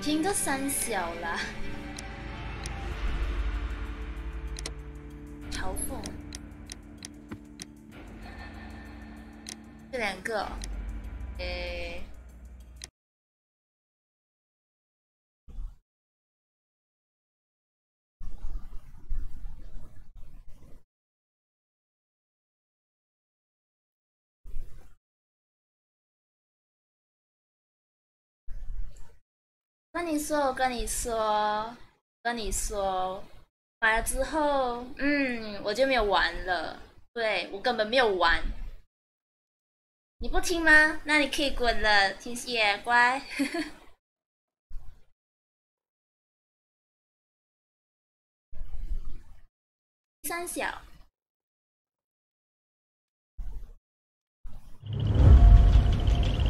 听个三小啦，嘲讽。这两个，我跟你说，买了之后，我就没有玩了。对，我根本没有玩。你不听吗？那你可以滚了，听谢，乖。三小，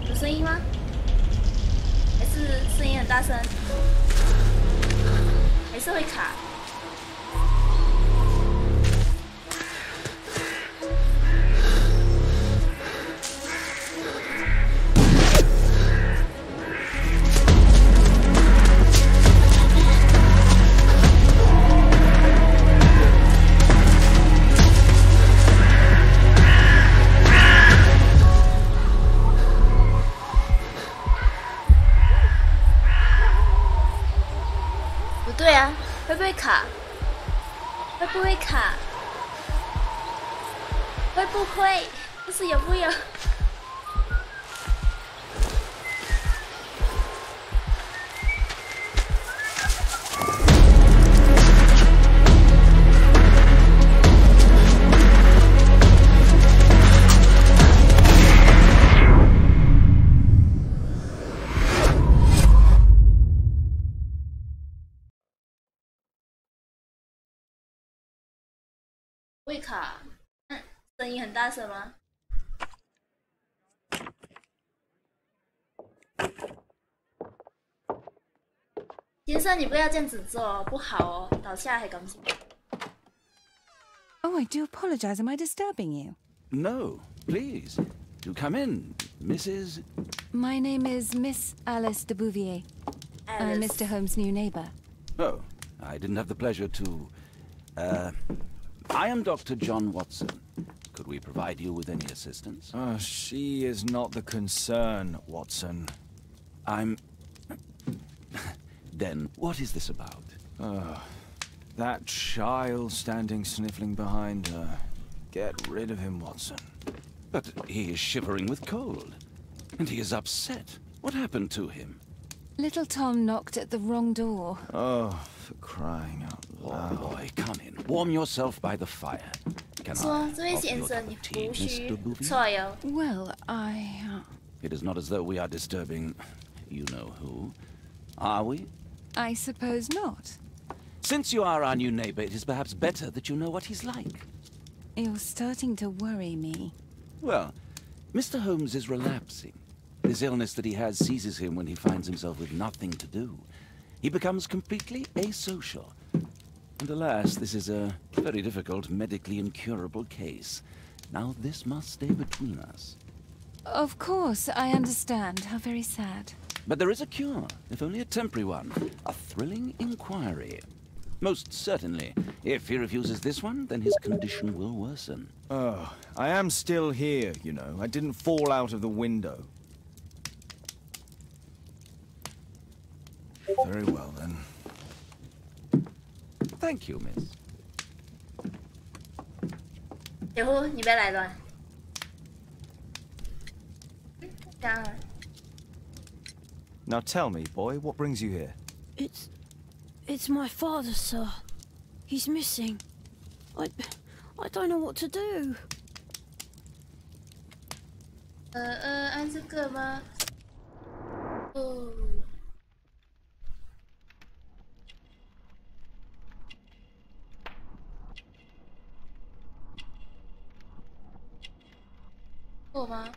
有声音吗？还是声音很大声？还是会卡？对啊，会不会卡？会不会卡？会不会？不是有不有？会卡？声音很大声吗？先生，你不要这样子做，不好哦，倒下还敢说。Oh, I do apologize. Am I disturbing you? No, please. Do come in, Mrs. My name is Miss Alice de Bouvier. I'm Mr. Holmes' new neighbor. Oh, I didn't have the pleasure to... I am Dr. John Watson. Could we provide you with any assistance? She is not the concern, Watson. I'm... Then, what is this about? That child standing sniffling behind her. Get rid of him, Watson. But he is shivering with cold. And he is upset. What happened to him? Little Tom knocked at the wrong door. Oh, for crying out loud. Oh boy, come in. Warm yourself by the fire. Can 说 I 这位 offer 先 you a 生， cup 你 of tea, 胡须 Mr. Bouvier? 错哟。 Well, I... It is not as though we are disturbing you know who, are we? I suppose not. Since you are our new neighbor, it is perhaps better that you know what he's like. You're starting to worry me. Well, Mr. Holmes is relapsing. This illness that he has seizes him when he finds himself with nothing to do. He becomes completely asocial. And alas, this is a very difficult, medically incurable case. Now this must stay between us. Of course, I understand. How very sad. But there is a cure, if only a temporary one. A thrilling inquiry. Most certainly. If he refuses this one, then his condition will worsen. Oh, I am still here, you know. I didn't fall out of the window. Very well, then. Thank you, miss. 小胡，你别来乱。当然。 Now tell me, boy, what brings you here? It's my father, sir. He's missing. I don't know what to do. 按这个吗？哦。够吗？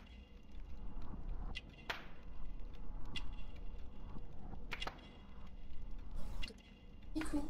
衣服。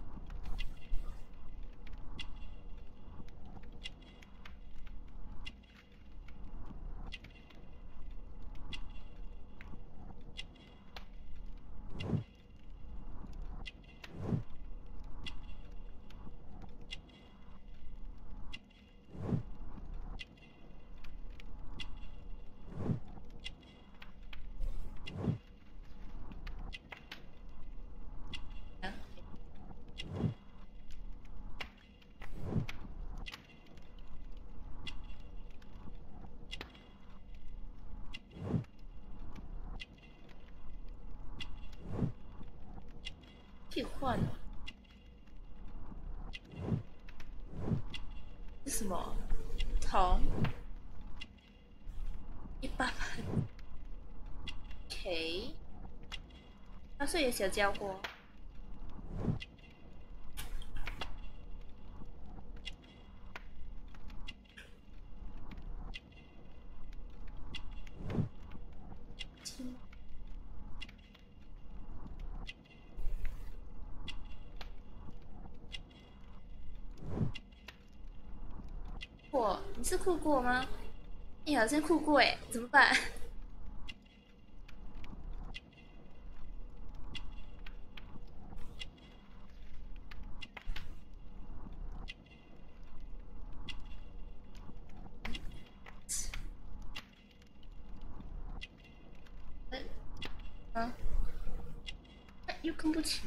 换了。是什么？铜100%。OK。他是有小家伙。你是酷过吗？你好像酷过哎，怎么办？又跟不起。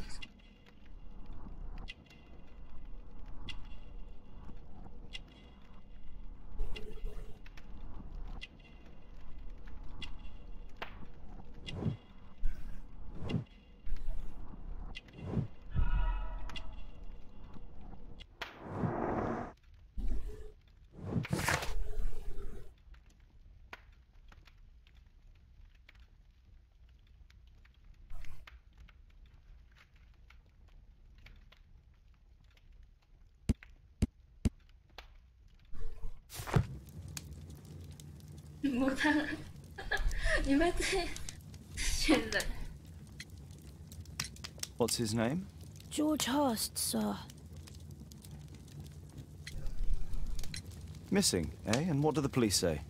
母汤，你们这群人。What's his name? George Hurst, sir. Missing, eh? And what do the police say?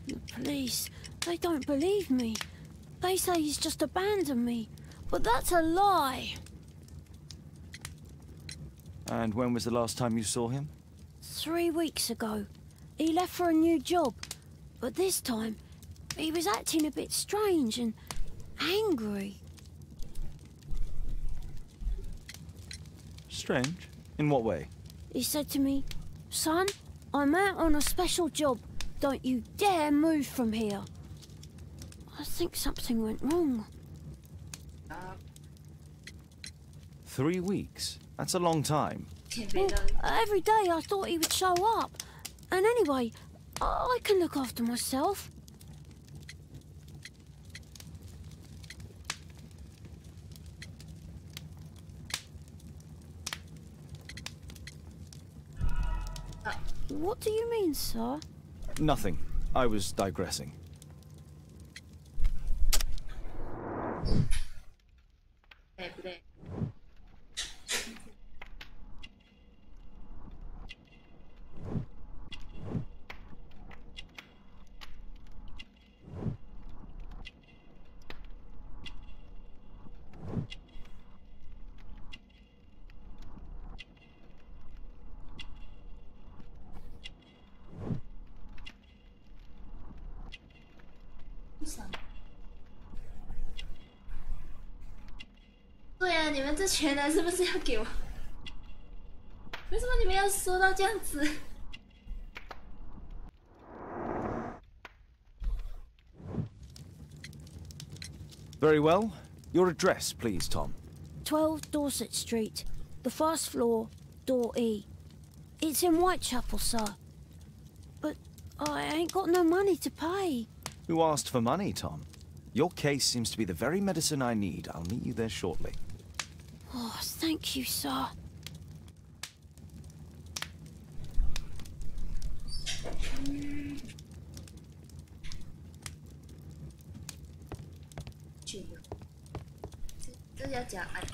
The police, they don't believe me. They say he's just abandoned me. But that's a lie. And when was the last time you saw him? 3 weeks ago. He left for a new job. But this time, he was acting a bit strange and angry. Strange? In what way? He said to me, "Son, I'm out on a special job. Don't you dare move from here." I think something went wrong. 3 weeks? That's a long time. Well, every day I thought he would show up. And anyway, I can look after myself. What do you mean, sir? Nothing. I was digressing. 哎，不对。对啊，你们这群人是不是要给我？为什么你们要说到这样子？ Very well. Your address, please, Tom. 12 Dorset Street, the first floor, door E. It's in Whitechapel, sir. But I ain't got no money to pay. Who asked for money, Tom? Your case seems to be the very medicine I need. I'll meet you there shortly. Oh, thank you, sir.这要讲按键。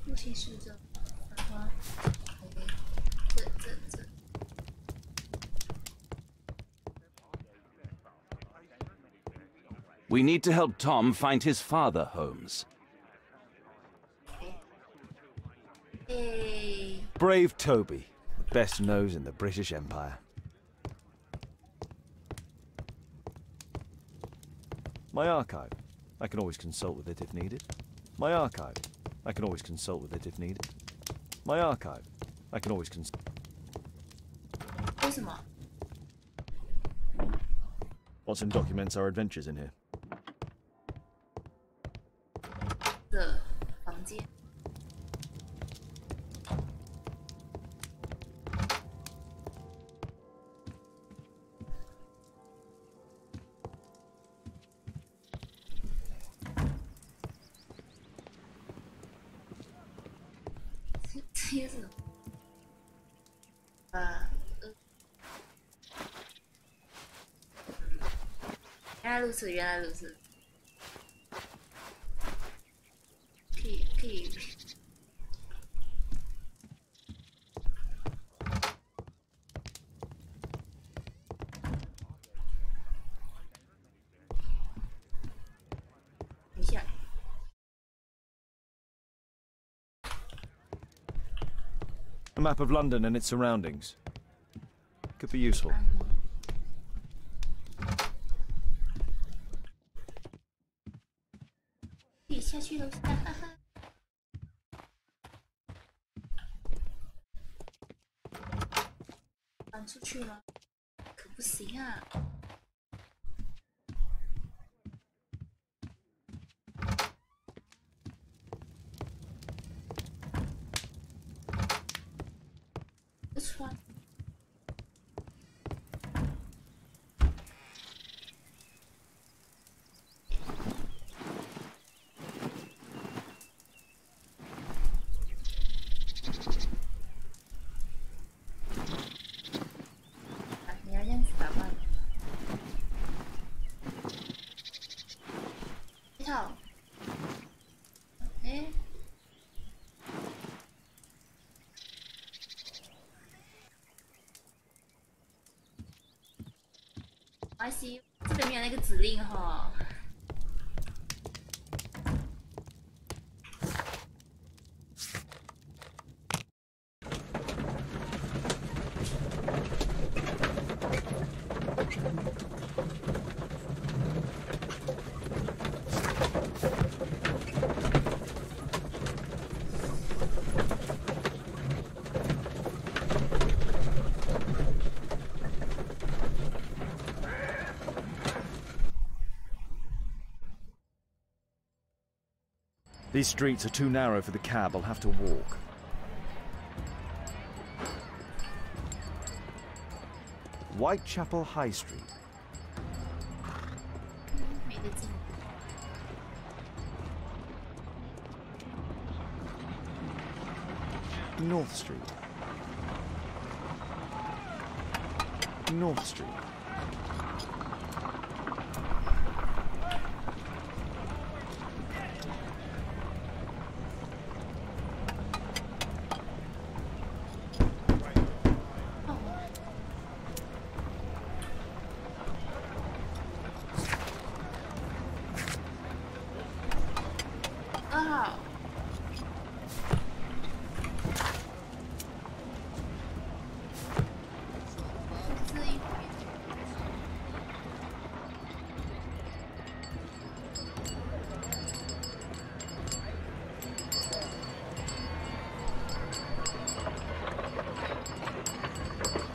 父亲是这，然后，这。 We need to help Tom find his father, Holmes. Hey. Brave Toby, the best nose in the British Empire. My archive. I can always consult with it if needed. My archive. I can always consult with it if needed. My archive. I can always consult. 为什么？ Watson documents our adventures in here. 的房间。这些是什么？原来如此，原来如此。可以。等一下。 A map of London and its surroundings. Could be useful. 可以下去楼下，哈哈。搬出去吗？可不行啊！不穿。 你要这样子打扮？你好，哎，没关系，这边没有那个指令哈。 These streets are too narrow for the cab. I'll have to walk. Whitechapel High Street. 没得进。 North Street. North Street.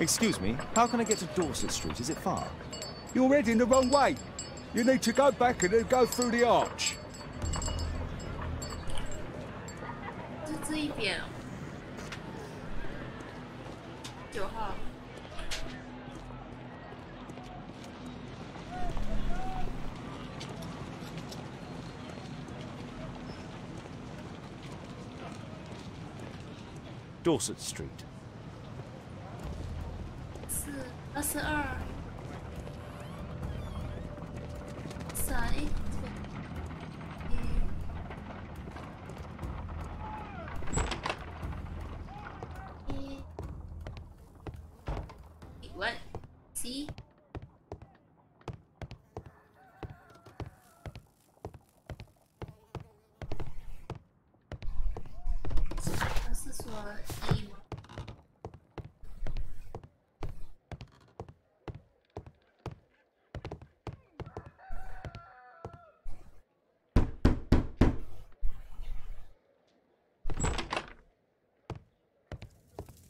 Excuse me, how can I get to Dorset Street? Is it far? You're heading the wrong way. You need to go back and then go through the arch. 这一边哦。9号。 Dorset Street. 22。3。What? See? 他是说1吗？ 1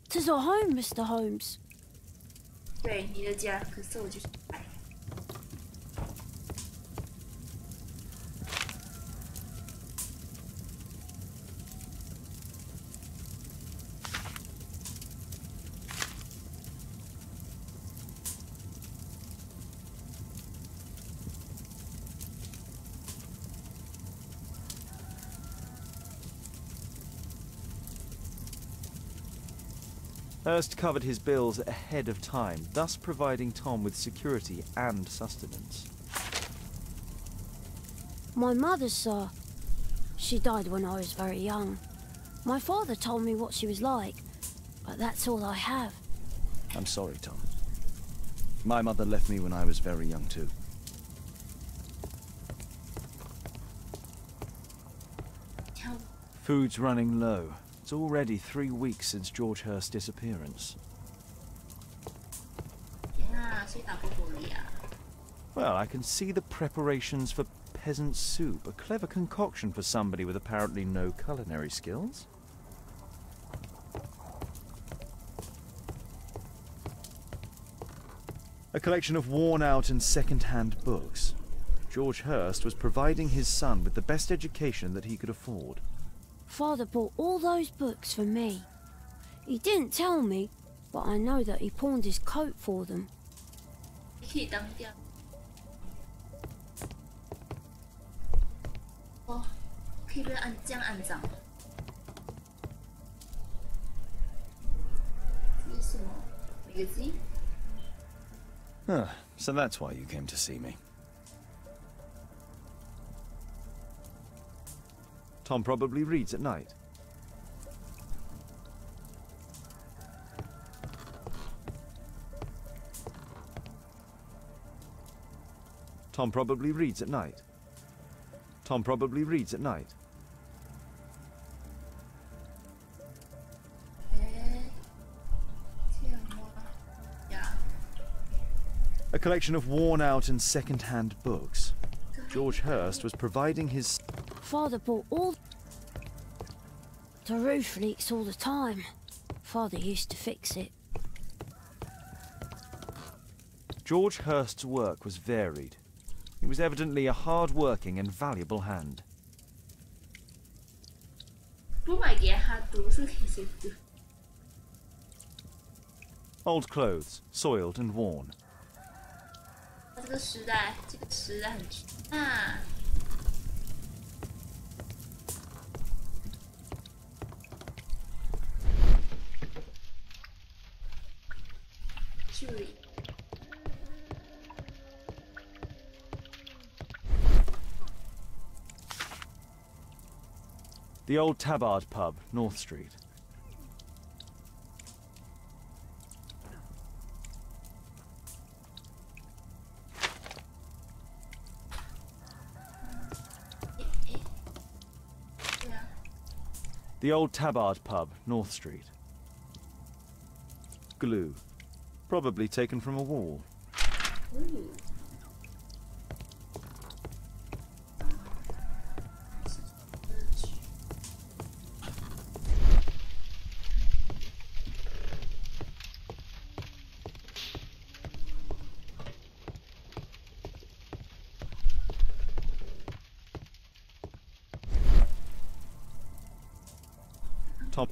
'Tis our home, Mr. Holmes. 对，你的家，可是我就是爱。Hurst covered his bills ahead of time, thus providing Tom with security and sustenance. My mother, sir. She died when I was very young. My father told me what she was like, but that's all I have. I'm sorry, Tom. My mother left me when I was very young too. Food's running low. It's already 3 weeks since George Hurst's disappearance. Well, I can see the preparations for peasant soup, a clever concoction for somebody with apparently no culinary skills. A collection of worn-out and second-hand books. George Hurst was providing his son with the best education that he could afford. Father bought all those books for me. He didn't tell me, but I know that he pawned his coat for them. 可以当掉。哦，可以不要按这样按章。这是什么 magazine？ So that's why you came to see me. Tom probably reads at night. Tom probably reads at night. Tom probably reads at night. A collection of worn-out and second-hand books. George Hurst was providing his... Father bought all... The roof leaks all the time. Father used to fix it. George Hurst's work was varied. He was evidently a hard-working and valuable hand. 不买给他读是其实读。Old clothes, soiled and worn. 这个时代很啊。Julie。The old Tabard pub, North Street. The old Tabard pub, North Street. Glue. Probably taken from a wall. Ooh. Tom.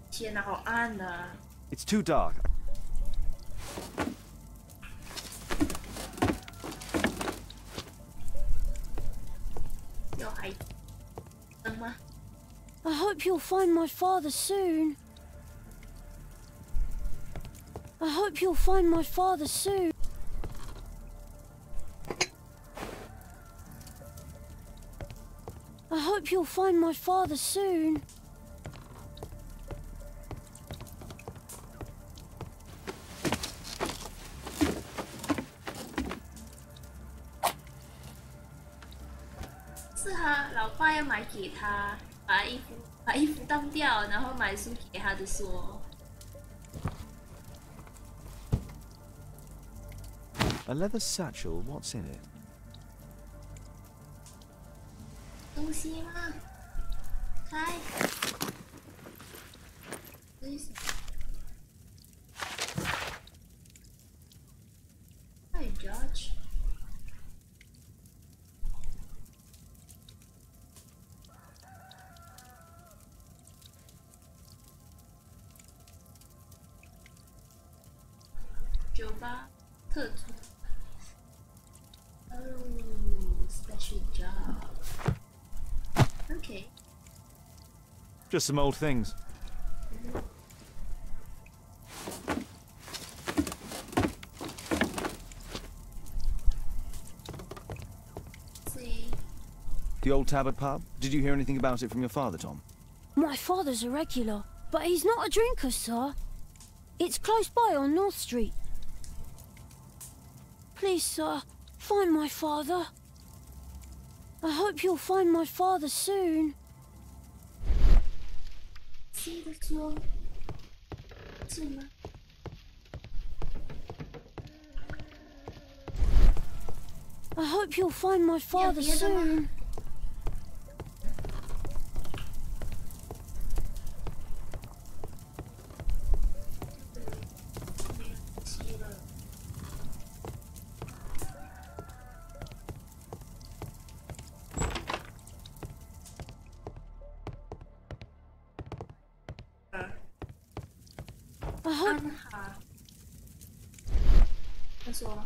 天哪，好暗啊！ It's too dark. 有还灯吗？ I hope you'll find my father soon. I hope you'll find my father soon. I hope you'll find my father soon.是他老爸要买给他，把衣服当掉，然后买书给他的说。A leather satchel, what's in it? 东西吗？开。这是什么？Hi, George。酒吧特助。Oh, special job. Okay. Just some old things. See. The old Tabard pub? Did you hear anything about it from your father, Tom? My father's a regular, but he's not a drinker, sir. It's close by on North Street. Please, sir, find my father. I hope you'll find my father soon. 是的说，是吗？ I hope you'll find my father soon. I hope 安好。他说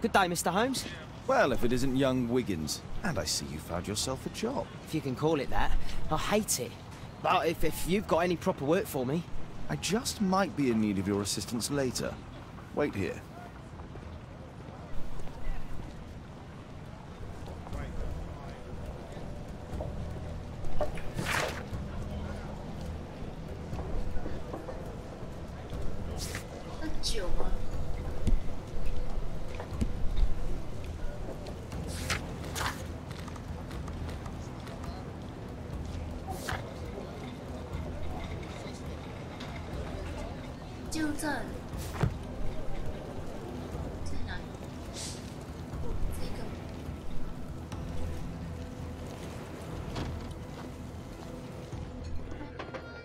，Good day, Mr. Holmes. Well, if it isn't young Wiggins. And I see you found yourself a job. If you can call it that. I hate it. But if you've got any proper work for me... I just might be in need of your assistance later. Wait here.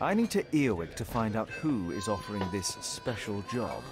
I need to earwig to find out who is offering this special job.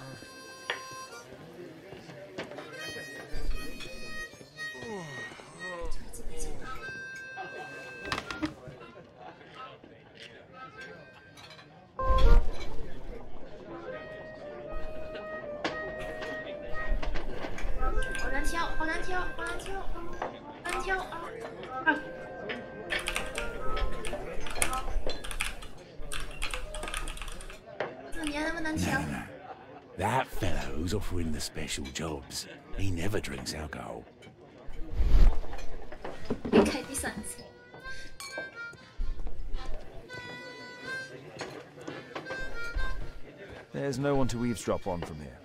That fellow who's offering the special jobs, he never drinks alcohol. 开第三次。 There's no one to eavesdrop on from here.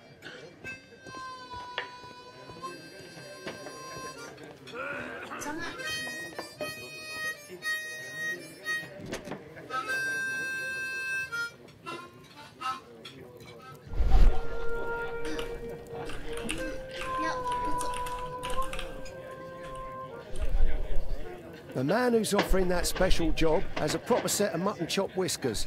The man who's offering that special job has a proper set of mutton chop whiskers.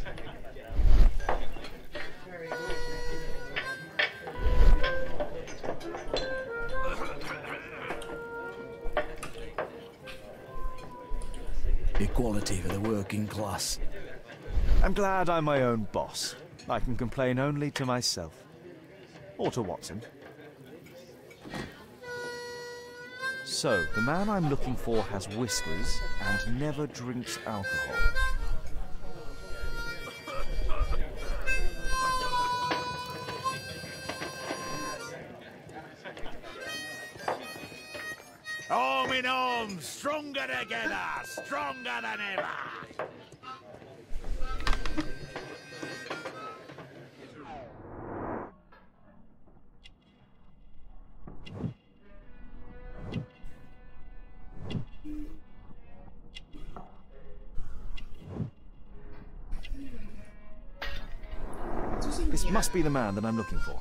Equality for the working class. I'm glad I'm my own boss. I can complain only to myself. Or to Watson. So, the man I'm looking for has whiskers and never drinks alcohol. Coming home, stronger together, stronger than ever. This must be the man that I'm looking for.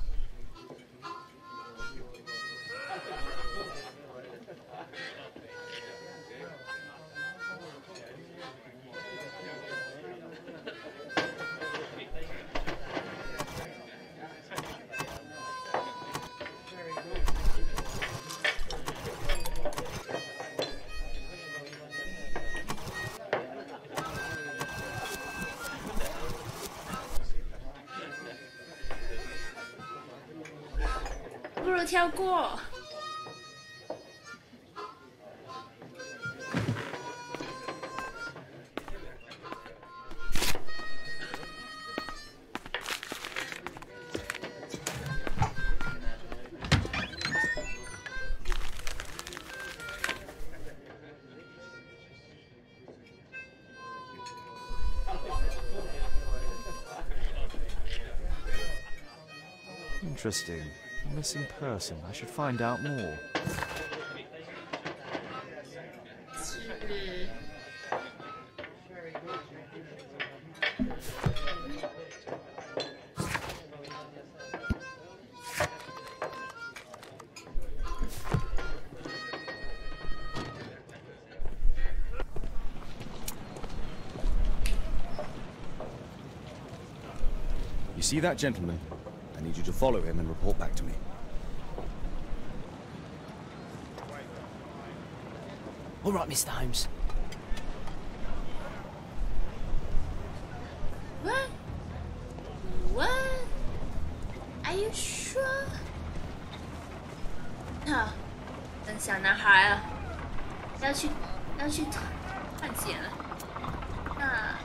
跳过。Interesting. Missing person. I should find out more. You see that gentleman? I need you to follow him and report back to me. All right, Mr. Holmes. What? What? Are you sure? 好，等小男孩啊，要去探险了。那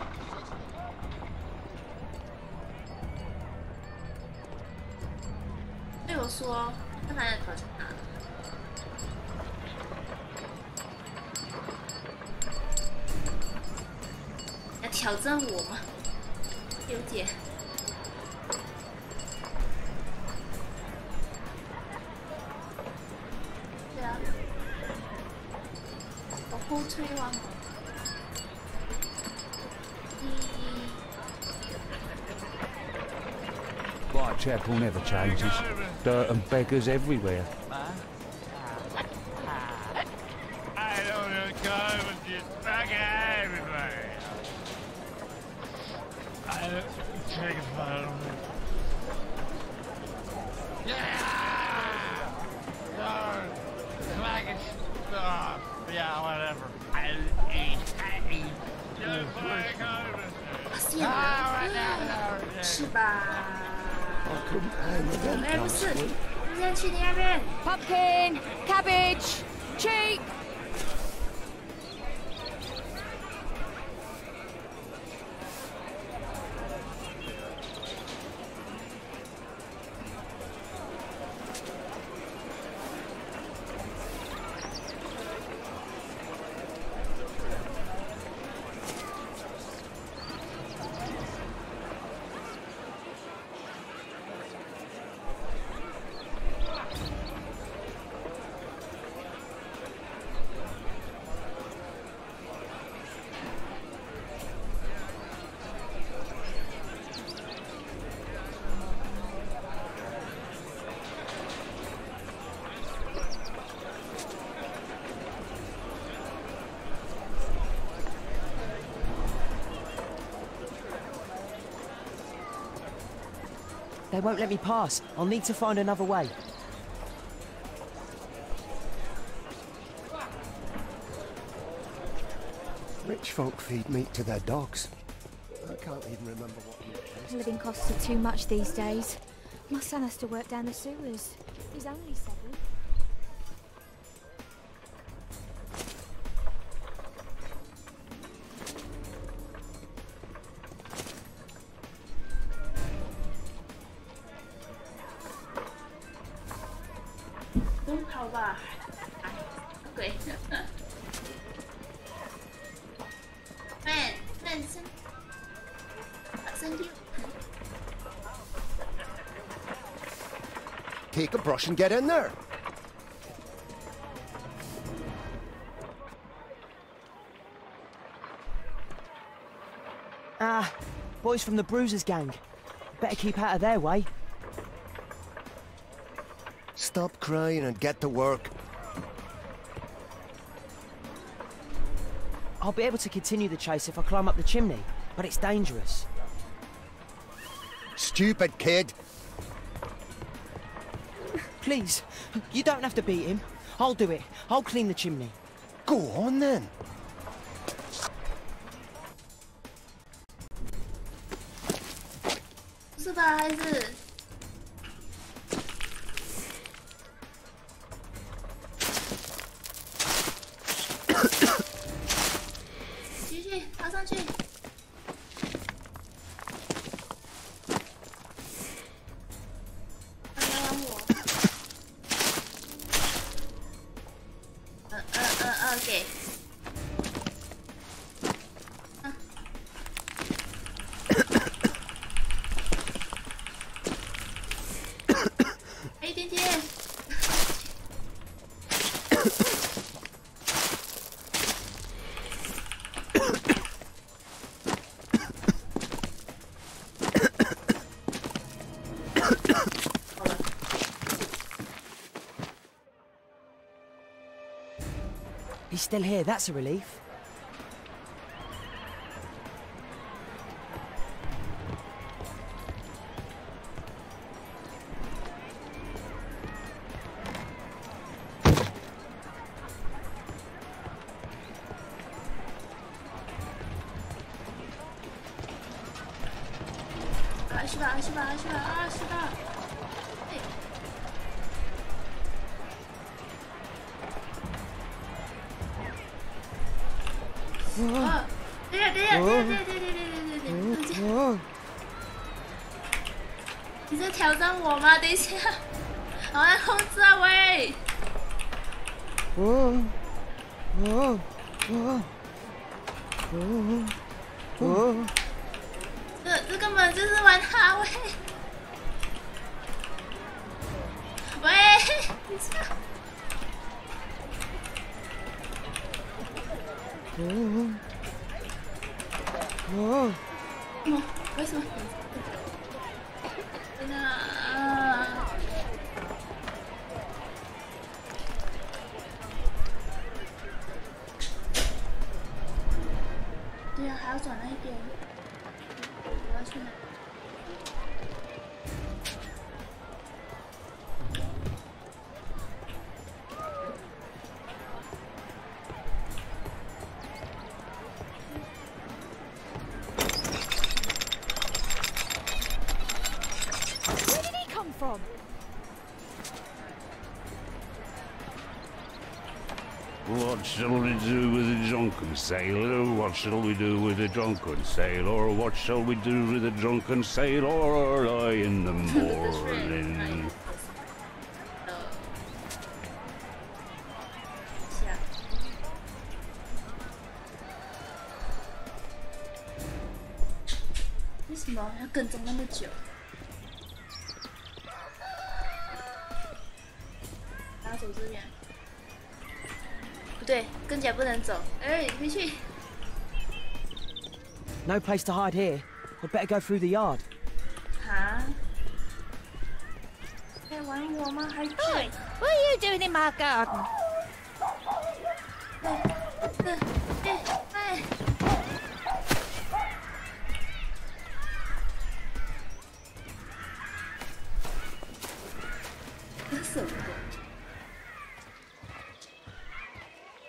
对我说，他拿的头在哪？要挑战我吗？有点。对啊，我后退完。Whitechapel never changes. Dirt and beggars everywhere. I don't go with this bugger everywhere. I don't take a photo. Yeah! No! Like it's stop. Yeah, whatever. I eat. Just like over. 是吧？ 哎，不是，现在去那边。Pumpkin, cabbage, cheap. They won't let me pass. I'll need to find another way. Rich folk feed meat to their dogs. I can't even remember what meat is. Living costs are too much these days. My son has to work down the sewers. He's only 7. 鬼。慢，身体。Take a brush and get in there. Ah, boys from the Bruisers gang. Better keep out of their way. Stop crying and get to work. I'll be able to continue the chase if I climb up the chimney, but it's dangerous. Stupid kid. Please, you don't have to beat him. I'll do it. I'll clean the chimney. Go on then. 是吧？还是？继续爬上去。给。还有一点点。He's still here, that's a relief.是的。等一下，你在挑战我吗？等一下，好难控制啊，喂！这根本就是玩他，喂！喂，等一下。为什么？天哪！对啊，还要转那一边。我要去哪？ From? What shall we do with a drunken sailor? What shall we do with a drunken sailor? What shall we do with a drunken sailor early in the morning? 为什么要跟踪那么久？ 走这边，不对，跟起来不能走。哎，回去。No place to hide here. I'd better go through the yard. 哈？在玩我吗？还是 Oi, what are you doing in my garden? 哎。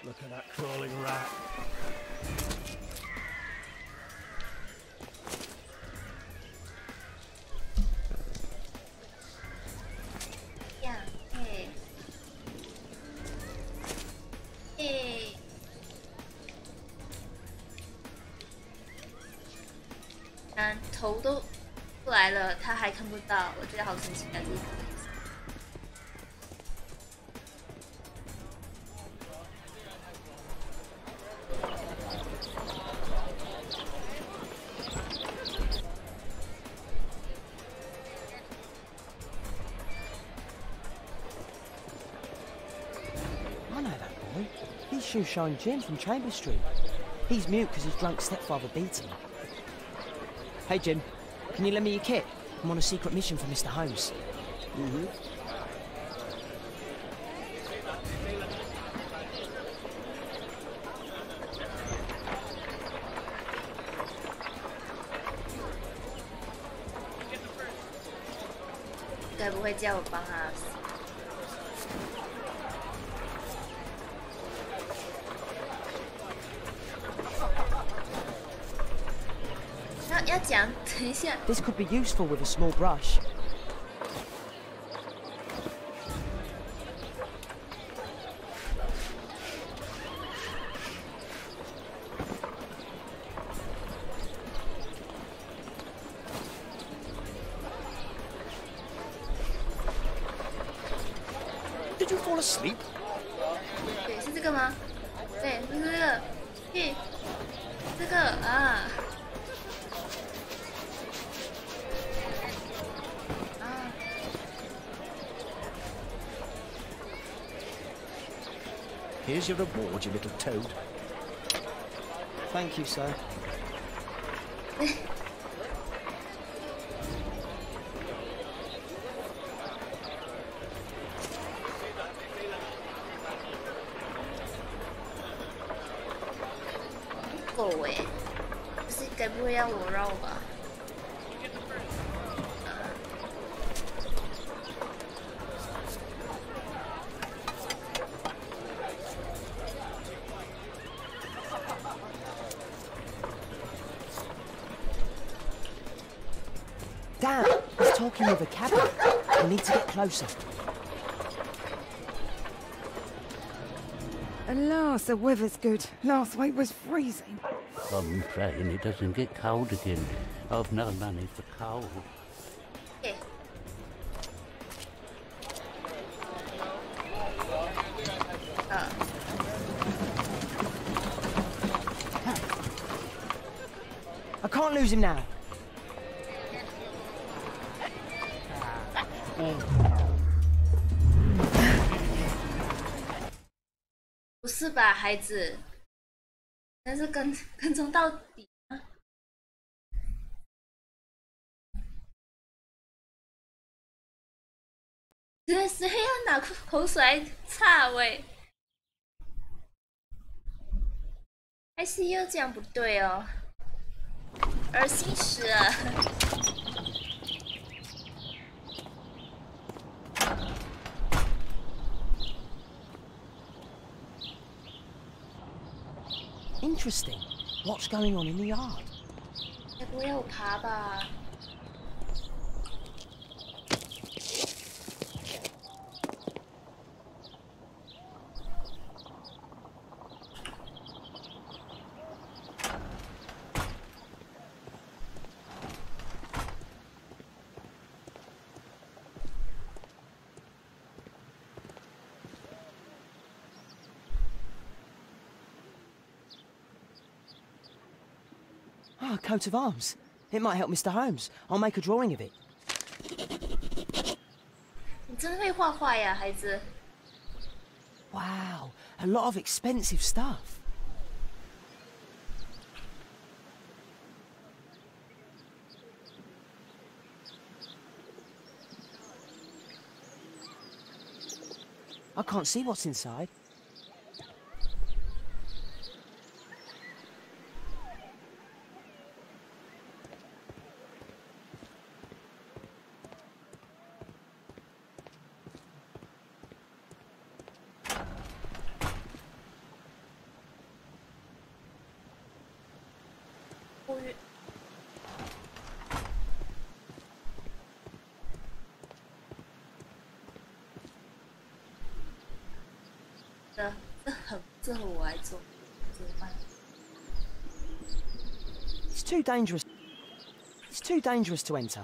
Look at that crawling rat. Yeah, hey. Hey. 头都出来了，他还看不到，我觉得好神奇啊！这 shoeshine Jim from Chamber Street. He's mute because his drunk stepfather beat him. Hey, Jim, can you lend me your kit? I'm on a secret mission for Mr. Holmes. Mm-hmm. "该不会叫我帮他？要讲，等一下。This could be useful with a small brush. Did you fall asleep? 对，是这个吗？对，是这个。嘿，这个啊。Here's your reward, you little toad. Thank you, sir. 狗哎，不是该不会要我绕吧？ Damn, he's talking with a cabinet. We need to get closer. Alas, the weather's good. Last week was freezing. I'm praying it doesn't get cold again. I've no money for coal. Okay. I can't lose him now. 不是吧，孩子？但是跟踪到底吗？谁要拿口水来擦喂？还是又这样不对哦？恶心死了！ Interesting. What's going on in the yard? 该不会要我爬吧？ Ah, a coat of arms. It might help Mr. Holmes. I'll make a drawing of it. 你真的会画画呀，孩子？ Wow, a lot of expensive stuff. I can't see what's inside. It's too dangerous. It's too dangerous to enter.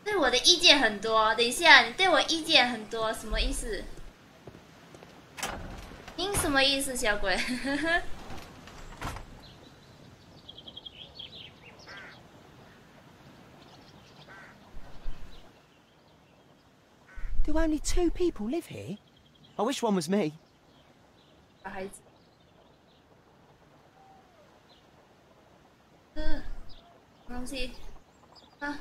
对我的意见很多。等一下，你对我意见很多，什么意思？您什么意思，小鬼？ only 2 people live here? I wish one was me. 小孩子。什么东西？啊！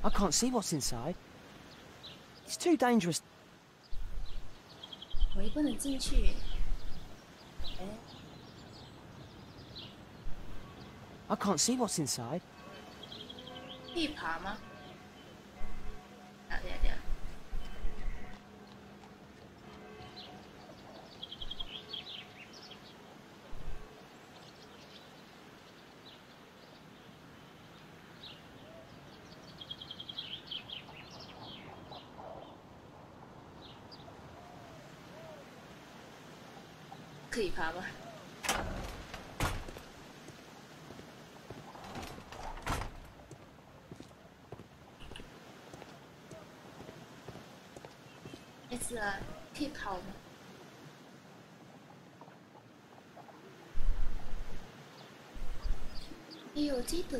I can't see what's inside. It's too dangerous. 我也不能进去。哎。 I can't see what's inside. 可以爬吗？对。可以爬吗？ 是啊，可以跑吗？哎，我记得。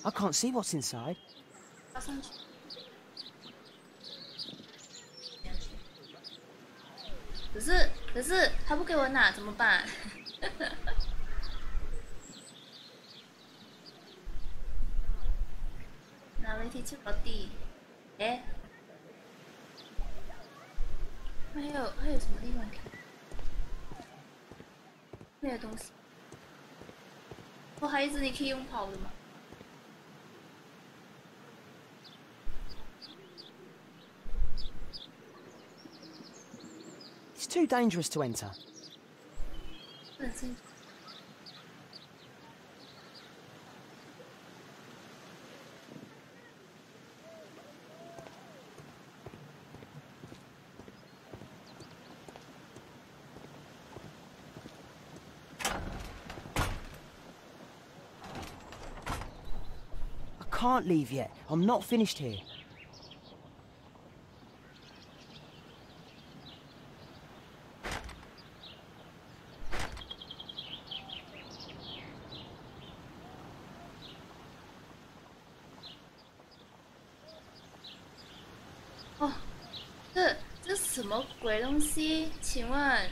I can't see what's inside. 爬上去。可是他不给我拿怎么办？拿楼梯去到底。哎，还有什么地方可以？没有东西。孩子，你可以用跑的吗？ It's too dangerous to enter. I can't leave yet. I'm not finished here. Oh, 这什么鬼东西？请问？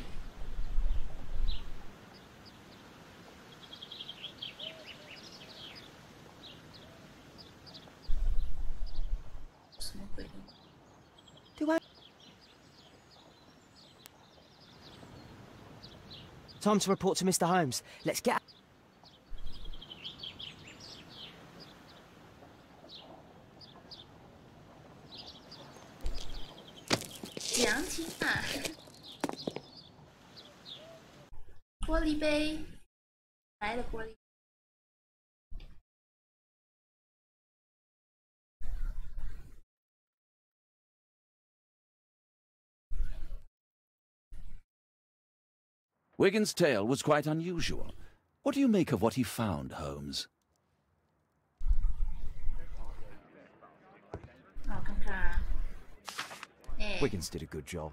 Time to report to Mr. Holmes. Let's get. 凉亭啊！玻璃杯，来了玻璃。 Wigan's tale was quite unusual. What do you make of what he found, Holmes? Wiggins did a good job.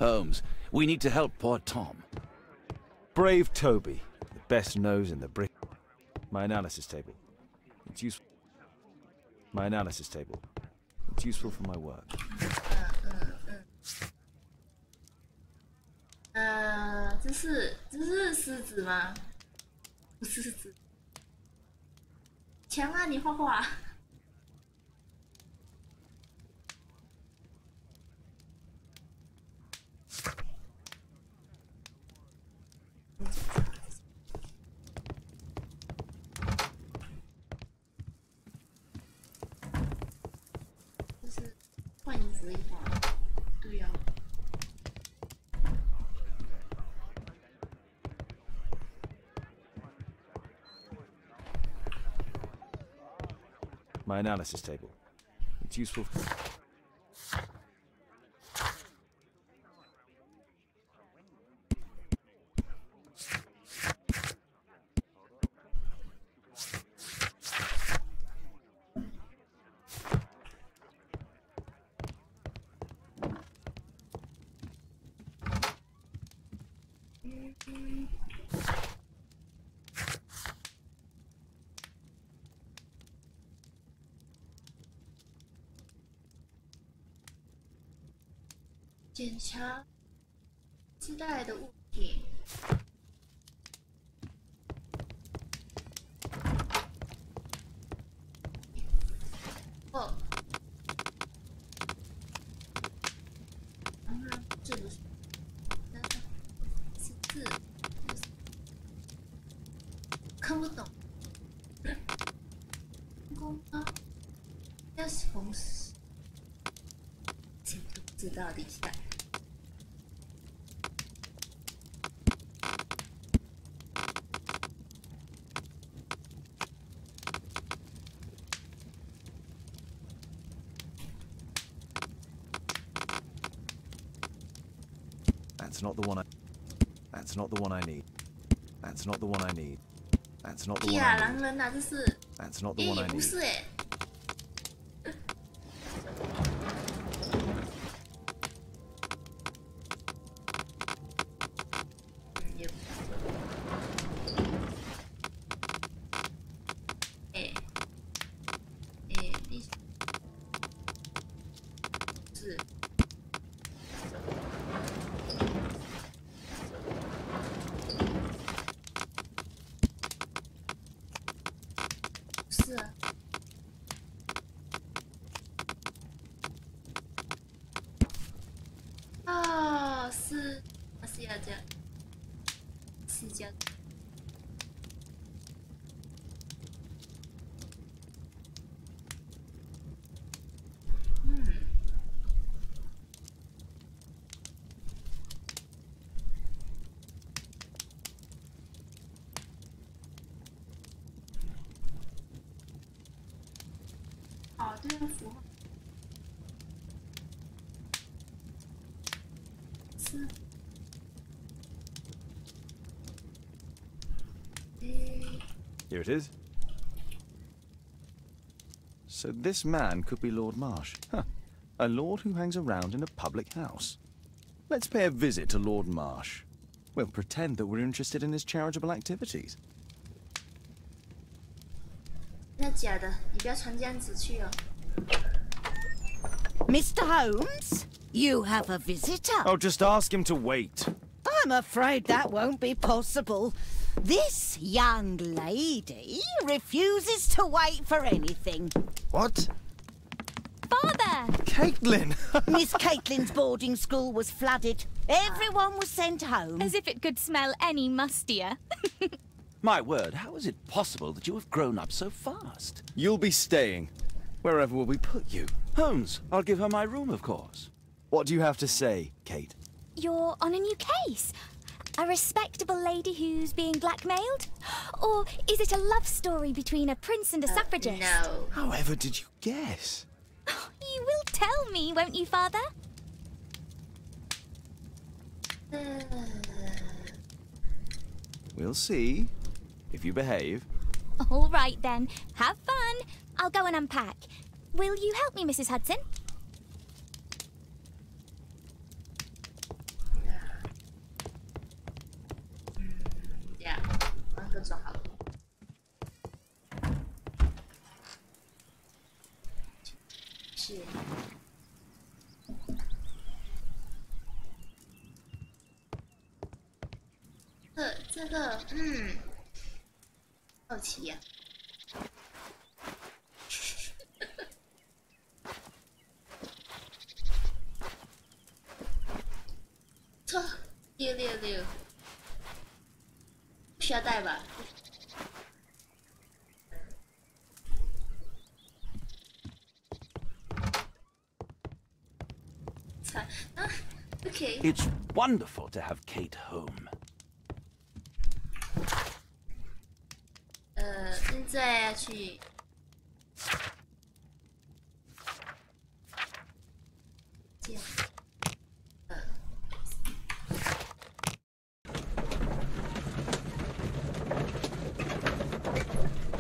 Holmes, we need to help poor Tom. Brave Toby, the best nose in the brick. My analysis table. It's useful. My analysis table. It's useful for my work. 这是狮子吗？不是狮子。强啊，你画画。就是换衣服一下。对呀。 My analysis table. It's useful. 检查自带的物品。哦，这不是14，看不懂。公吗？要是红色，这都不知道底下。That's not the one I. That's not the one I need. That's not the one I need. That's not the one I need. 狼人啊，这是。That's not the one I need. 不是哎。对啊，符号是。Here it is. So this man could be Lord Marsh. Huh. A lord who hangs around in a public house. Let's pay a visit to Lord Marsh. We'll pretend that we're interested in his charitable activities. 那假的，你不要穿这样子去哦。Mr. Holmes, you have a visitor. Oh, just ask him to wait. I'm afraid that won't be possible. This young lady refuses to wait for anything. What? Father! Caitlin! Miss Caitlin's boarding school was flooded. Everyone was sent home. As if it could smell any mustier. My word, how is it possible that you have grown up so fast? You'll be staying. Wherever will we put you? Holmes, I'll give her my room, of course. What do you have to say, Kate? You're on a new case. A respectable lady who's being blackmailed? Or is it a love story between a prince and a suffragist? No. However did you guess? You will tell me, won't you, Father? We'll see. If you behave. All right, then. Have fun. I'll go and unpack. Will you help me, Mrs. Hudson? Yeah, 各种好。是。这个，好奇呀。错，666，不需要带吧？Okay. It's wonderful to have Kate home. 现在要去。这样。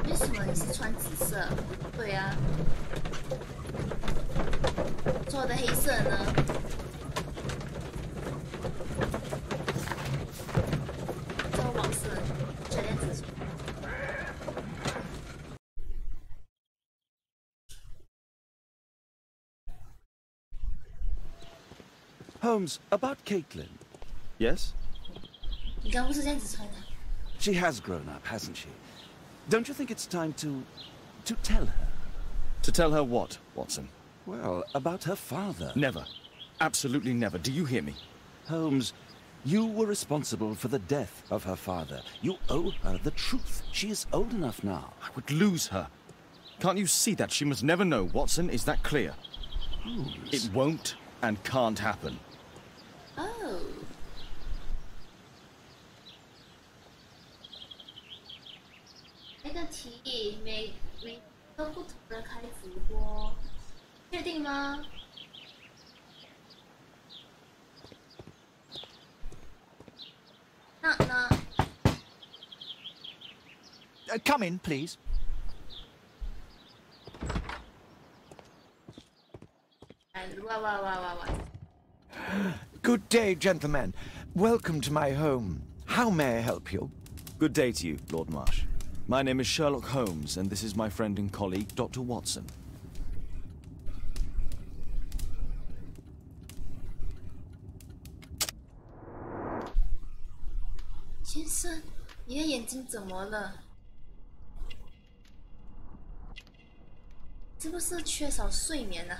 为什么你是穿紫色？对啊。做的黑色呢？ Holmes, about Caitlin. Yes? 你刚不是这样子穿的？ She has grown up, hasn't she? Don't you think it's time to tell her? To tell her what, Watson? Well, about her father. Never. Absolutely never. Do you hear me? Holmes, you were responsible for the death of her father. You owe her the truth. She is old enough now. I would lose her. Can't you see that? She must never know, Watson. Is that clear? Holmes. It won't and can't happen. Oh. 那个题每都不同的开直播，确定吗？那Come in, please. Good day, gentlemen. Welcome to my home. How may I help you? Good day to you, Lord Marsh. My name is Sherlock Holmes, and this is my friend and colleague, Dr. Watson. 先生，你的眼睛怎么了？是不是缺少睡眠啊？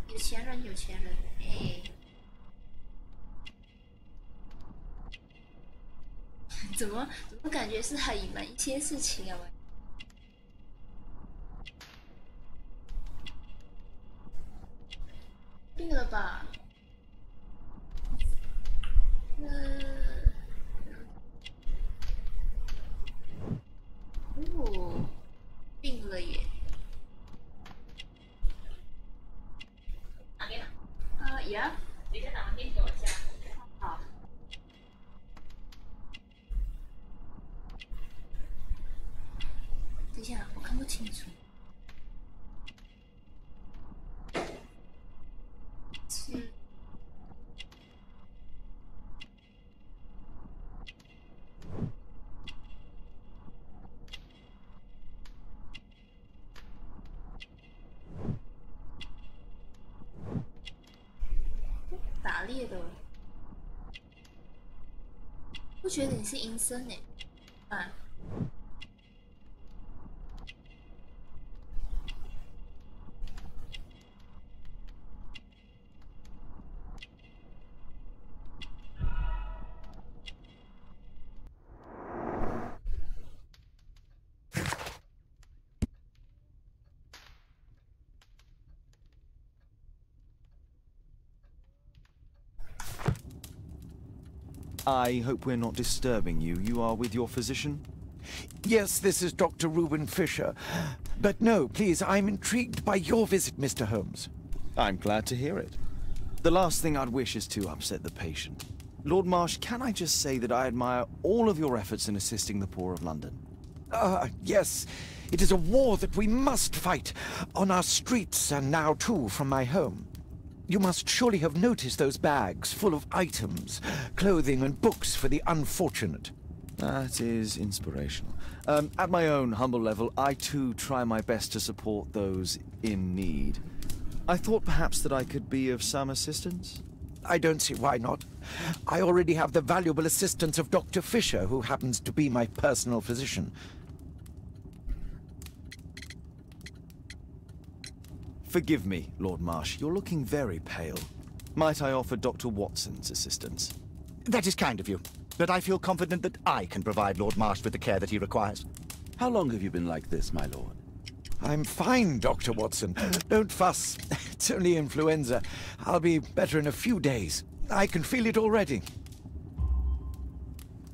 有钱人，有钱人，哎，怎么感觉是很隐瞒一些事情啊？ 病了吧？哦，病了耶！哪边啊？Yeah， 等一下拿电给我加。好。等一下，我看不清楚。 是打猎的，不觉得你是阴森呢？啊。 I hope we're not disturbing you. You are with your physician? Yes, this is Dr. Reuben Fisher. But no, please, I'm intrigued by your visit, Mr. Holmes. I'm glad to hear it. The last thing I'd wish is to upset the patient. Lord Marsh, can I just say that I admire all of your efforts in assisting the poor of London? Yes. It is a war that we must fight, on our streets and now too from my home. You must surely have noticed those bags full of items, clothing and books for the unfortunate. That is inspirational. At my own humble level, I too try my best to support those in need. I thought perhaps that I could be of some assistance. I don't see why not. I already have the valuable assistance of Dr. Fisher, who happens to be my personal physician. Forgive me, Lord Marsh. You're looking very pale. Might I offer Dr. Watson's assistance? That is kind of you, but I feel confident that I can provide Lord Marsh with the care that he requires. How long have you been like this, my lord? I'm fine, Dr. Watson. Don't fuss. It's only influenza. I'll be better in a few days. I can feel it already.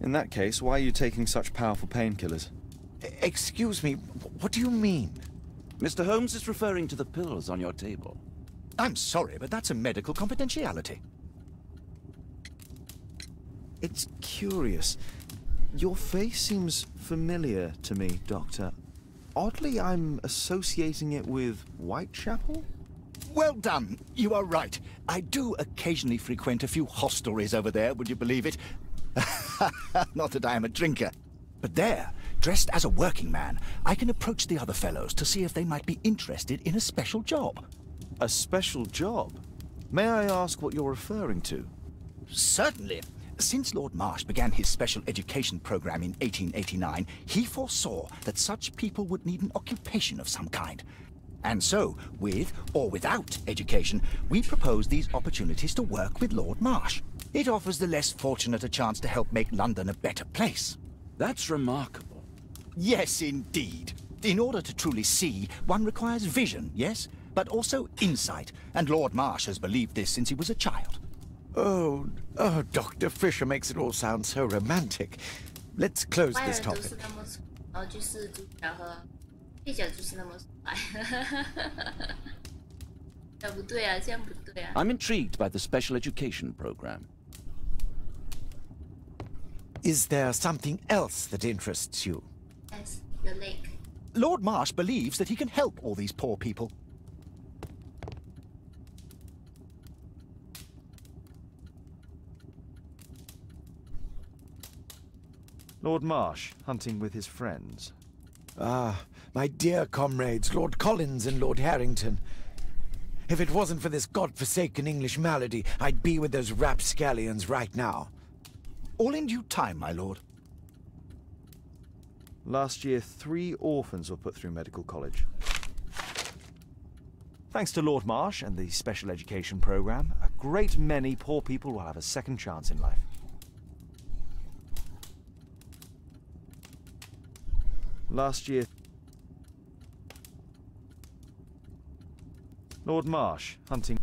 In that case, why are you taking such powerful painkillers? Excuse me, what do you mean? Mr. Holmes is referring to the pills on your table. I'm sorry, but that's a medical confidentiality. It's curious. Your face seems familiar to me, Doctor. Oddly, I'm associating it with Whitechapel? Well done. You are right. I do occasionally frequent a few hostelries over there, would you believe it? Not that I am a drinker. But there, dressed as a working man, I can approach the other fellows to see if they might be interested in a special job. A special job? May I ask what you're referring to? Certainly. Since Lord Marsh began his special education program in 1889, he foresaw that such people would need an occupation of some kind. And so, with or without education, we propose these opportunities to work with Lord Marsh. It offers the less fortunate a chance to help make London a better place. That's remarkable. Yes, indeed. In order to truly see, one requires vision, yes? But also insight. And Lord Marsh has believed this since he was a child. Oh, Dr. Fisher makes it all sound so romantic. Let's close this topic. I'm intrigued by the special education program. Is there something else that interests you? Yes, the lake. Lord Marsh believes that he can help all these poor people. Lord Marsh, hunting with his friends. Ah, my dear comrades, Lord Collins and Lord Harrington. If it wasn't for this godforsaken English malady, I'd be with those rapscallions right now. All in due time, my lord. Last year, 3 orphans were put through medical college. Thanks to Lord Marsh and the special education program, a great many poor people will have a second chance in life. Last year, Lord Marsh hunting.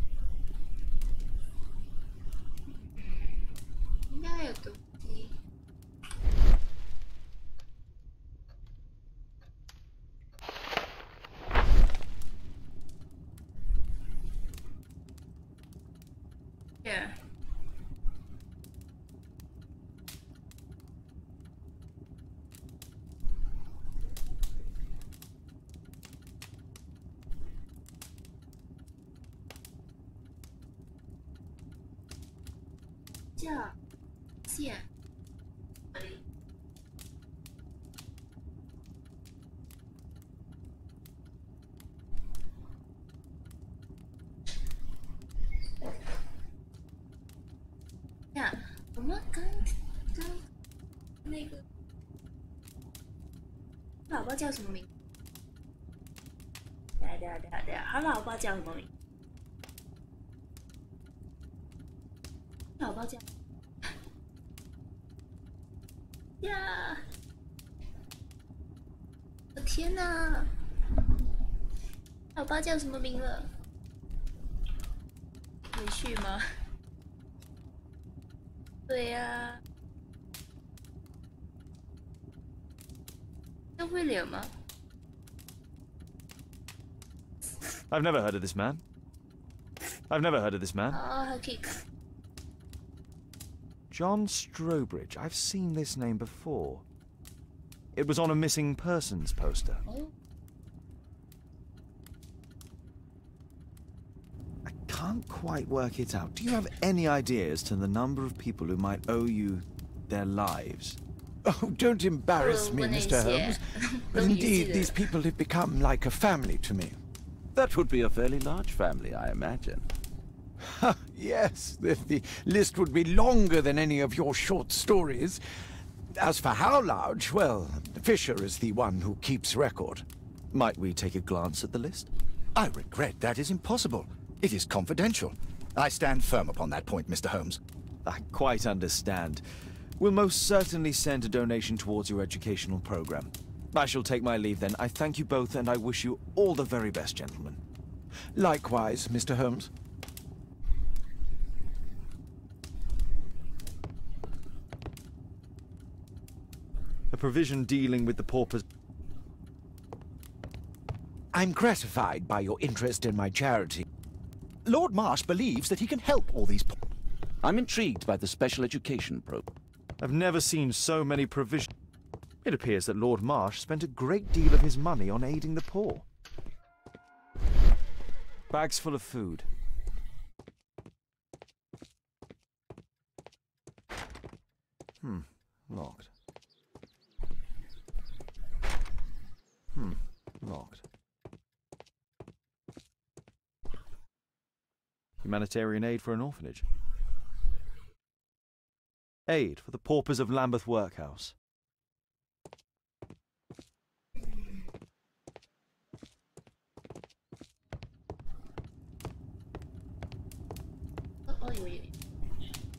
Yeah.我们刚那个老爸叫什么名字？对，他老爸叫什么名字？老爸叫呀！我天哪！老爸叫什么名了？回去吗？对呀，叫威廉吗？ I've never heard of this man. I've never heard of this man. Oh, okay. John Strobridge. I've seen this name before. It was on a missing persons poster. Oh. I can't quite work it out. Do you have any idea as to the number of people who might owe you their lives? Oh, don't embarrass me, Mr. Holmes. But indeed, these people have become like a family to me. That would be a fairly large family, I imagine. Yes, the list would be longer than any of your short stories. As for how large, well, Fisher is the one who keeps record. Might we take a glance at the list? I regret that is impossible. It is confidential. I stand firm upon that point, Mr. Holmes. I quite understand. We'll most certainly send a donation towards your educational program. I shall take my leave then. I thank you both and I wish you all the very best, gentlemen. Likewise, Mr. Holmes. A provision dealing with the paupers. I'm gratified by your interest in my charity. Lord Marsh believes that he can help all these poor. I'm intrigued by the special education program. I've never seen so many provisions. It appears that Lord Marsh spent a great deal of his money on aiding the poor. Bags full of food. Locked. Locked. Humanitarian aid for an orphanage. Aid for the paupers of Lambeth Workhouse.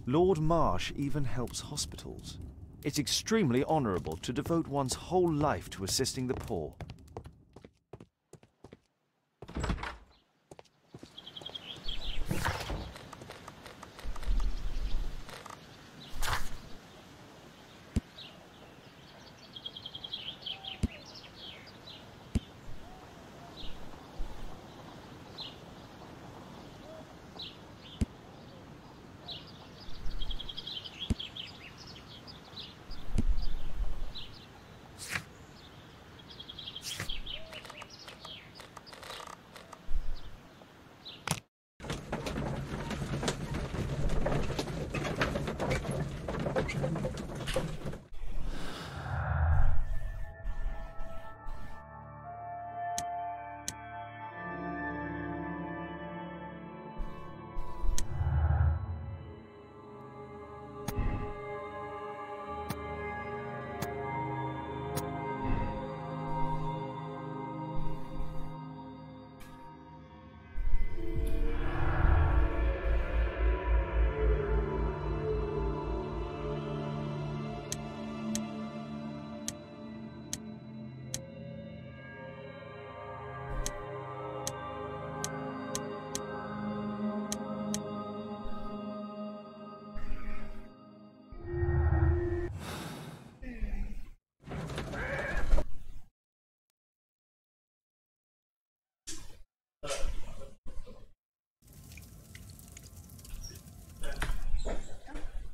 Lord Marsh even helps hospitals. It's extremely honourable to devote one's whole life to assisting the poor.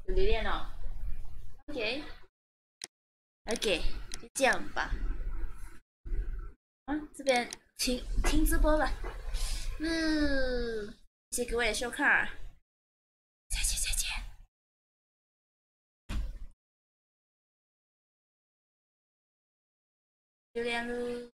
有留恋哦。OK， 就这样吧。这边停直播了。谢谢各位的收看，再见。留恋喽。